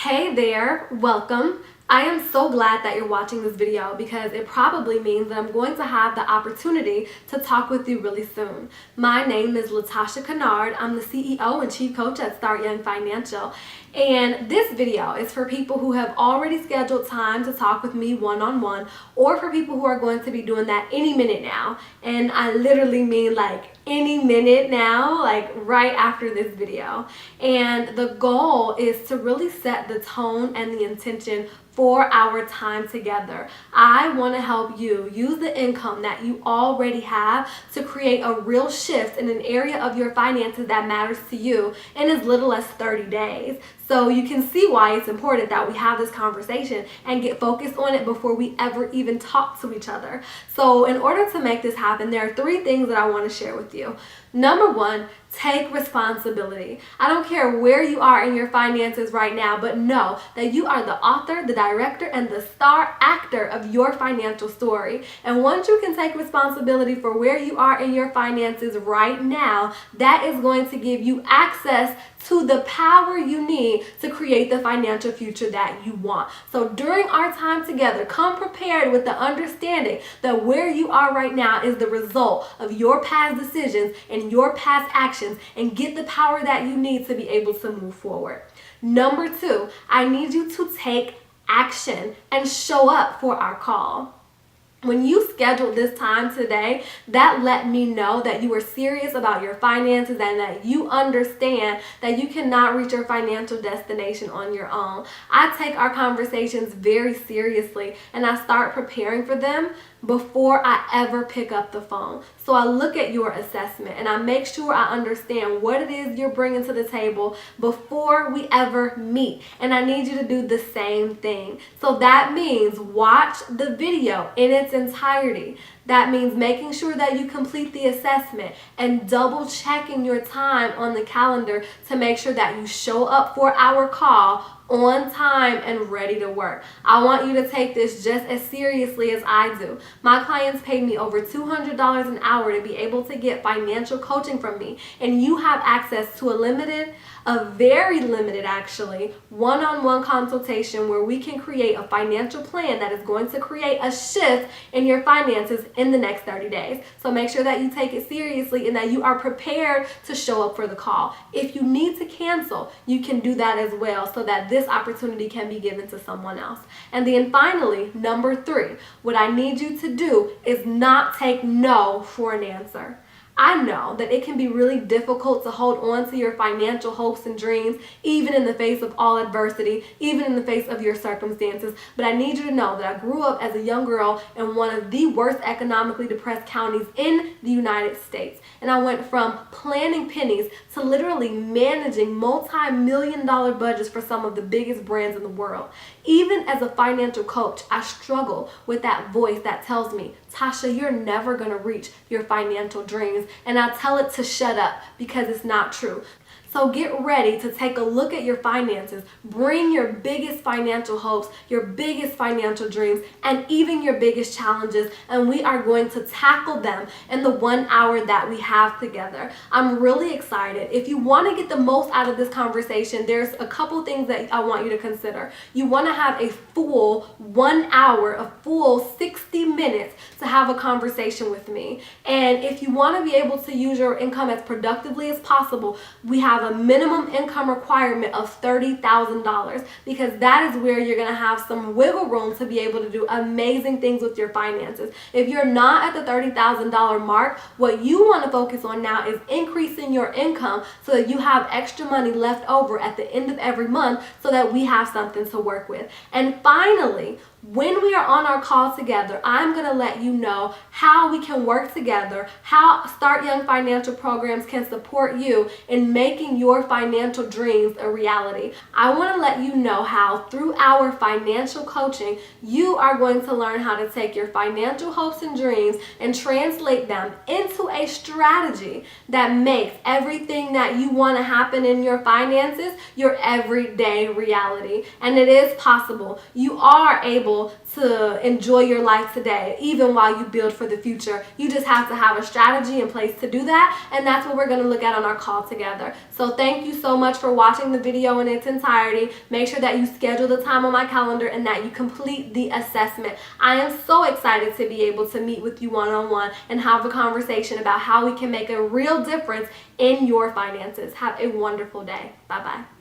Hey there, welcome. I am so glad that you're watching this video because it probably means that I'm going to have the opportunity to talk with you really soon. My name is Latasha Kennard. I'm the CEO and Chief Coach at Start Young Financial. And this video is for people who have already scheduled time to talk with me one-on-one, or for people who are going to be doing that any minute now. And I literally mean like any minute now, like right after this video. And the goal is to really set the tone and the intention for our time together. I want to help you use the income that you already have to create a real shift in an area of your finances that matters to you in as little as 30 days. So you can see why it's important that we have this conversation and get focused on it before we ever even talk to each other. So in order to make this happen, there are 3 things that I want to share with you. Number 1, take responsibility. I don't care where you are in your finances right now, but know that you are the author, the director, and the star actor of your financial story. And once you can take responsibility for where you are in your finances right now, that is going to give you access to the power you need to create the financial future that you want. So during our time together, come prepared with the understanding that where you are right now is the result of your past decisions and your past actions, and get the power that you need to be able to move forward. Number 2, I need you to take action and show up for our call. When you scheduled this time today, that let me know that you were serious about your finances and that you understand that you cannot reach your financial destination on your own. I take our conversations very seriously and I start preparing for them before I ever pick up the phone. So I look at your assessment and I make sure I understand what it is you're bringing to the table before we ever meet. And I need you to do the same thing. So that means watch the video in its entirety. That means making sure that you complete the assessment and double checking your time on the calendar to make sure that you show up for our call on time and ready to work. I want you to take this just as seriously as I do. My clients pay me over $200 an hour to be able to get financial coaching from me, and you have access to a very limited actually, one-on-one consultation where we can create a financial plan that is going to create a shift in your finances in the next 30 days. So make sure that you take it seriously and that you are prepared to show up for the call. If you need to cancel, you can do that as well so that this opportunity can be given to someone else. And then finally, number 3, what I need you to do is not take no for an answer. I know that it can be really difficult to hold on to your financial hopes and dreams, even in the face of all adversity, even in the face of your circumstances. But I need you to know that I grew up as a young girl in one of the worst economically depressed counties in the United States. And I went from planning pennies to literally managing multi-million-dollar budgets for some of the biggest brands in the world. Even as a financial coach, I struggle with that voice that tells me, Tasha, you're never going to reach your financial dreams. And I tell it to shut up because it's not true. So get ready to take a look at your finances. Bring your biggest financial hopes, your biggest financial dreams, and even your biggest challenges, and we are going to tackle them in the 1 hour that we have together. I'm really excited. If you want to get the most out of this conversation, there's a couple things that I want you to consider. You want to have a full 1 hour, a full 60 minutes to have a conversation with me. And if you want to be able to use your income as productively as possible, we have a minimum income requirement of $30,000 because that is where you're going to have some wiggle room to be able to do amazing things with your finances. If you're not at the $30,000 mark, what you want to focus on now is increasing your income so that you have extra money left over at the end of every month so that we have something to work with. And finally, when we are on our call together, I'm going to let you know how we can work together, how Start Young Financial programs can support you in making your financial dreams a reality. I want to let you know how through our financial coaching, you are going to learn how to take your financial hopes and dreams and translate them into a strategy that makes everything that you want to happen in your finances your everyday reality. And it is possible. You are able able to enjoy your life today, even while you build for the future. You just have to have a strategy in place to do that, and that's what we're going to look at on our call together. So thank you so much for watching the video in its entirety. Make sure that you schedule the time on my calendar and that you complete the assessment. I am so excited to be able to meet with you one-on-one and have a conversation about how we can make a real difference in your finances. Have a wonderful day. Bye-bye.